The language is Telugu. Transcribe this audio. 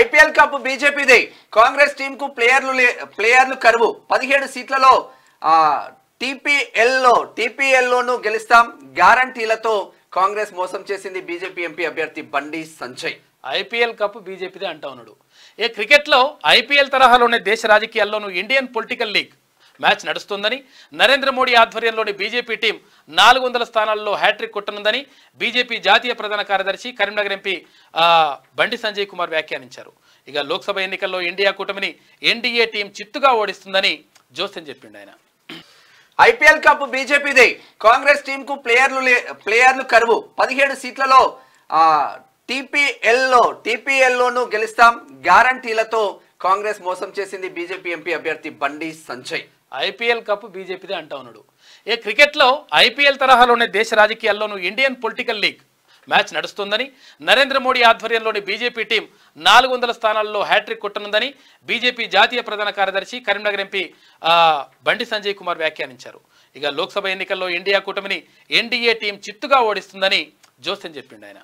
ఐపీఎల్ కప్ బీజేపీదే. కాంగ్రెస్ టీం కు ప్లేయర్లు కరువు. 17 సీట్లలో టీపీఎల్లోను గెలుస్తాం గ్యారంటీలతో కాంగ్రెస్ మోసం చేసింది బీజేపీ ఎంపీ అభ్యర్థి బండి సంజయ్. ఐపీఎల్ కప్ బీజేపీదే అంటా ఉన్నాడు. క్రికెట్లో ఐపీఎల్ తరహాలోనే దేశ రాజకీయాల్లోనూ ఇండియన్ పొలిటికల్ లీగ్ మ్యాచ్ నడుస్తుందని, నరేంద్ర మోడీ ఆధ్వర్యంలోని బీజేపీ టీం 400 స్థానాల్లో హ్యాట్రిక్ కొట్టనుందని బీజేపీ జాతీయ ప్రధాన కార్యదర్శి కరీంనగర్ ఎంపీ బండి సంజయ్ కుమార్ వ్యాఖ్యానించారు. ఇక లోక్సభ ఎన్నికల్లో ఇండియా కూటమిని ఎన్డీఏ టీం చిత్తుగా ఓడిస్తుందని జోసెన్ చెప్పిండు ఆయన. ఐపీఎల్ కప్ బీజేపీదే. కాంగ్రెస్ టీం కు ప్లేయర్లు కరువు. 17 సీట్లలో టీపీఎల్లోను గెలుస్తాం గ్యారంటీలతో కాంగ్రెస్ మోసం చేసింది బీజేపీ ఎంపీ అభ్యర్థి బండి సంజయ్. ఐపీఎల్ కప్ బీజేపీదే అంటా ఉన్నాడు. క్రికెట్లో ఐపీఎల్ తరహాలోనే దేశ రాజకీయాల్లోనూ ఇండియన్ పొలిటికల్ లీగ్ మ్యాచ్ నడుస్తుందని, నరేంద్ర మోడీ ఆధ్వర్యంలోని బీజేపీ టీం 400 స్థానాల్లో హ్యాట్రిక్ కొట్టనుందని బీజేపీ జాతీయ ప్రధాన కార్యదర్శి కరీంనగర్ ఎంపీ బండి సంజయ్ కుమార్ వ్యాఖ్యానించారు. ఇక లోక్సభ ఎన్నికల్లో ఇండియా కూటమిని ఎన్డీఏ టీం చిత్తుగా ఓడిస్తుందని జోసెన్ చెప్పిండు ఆయన.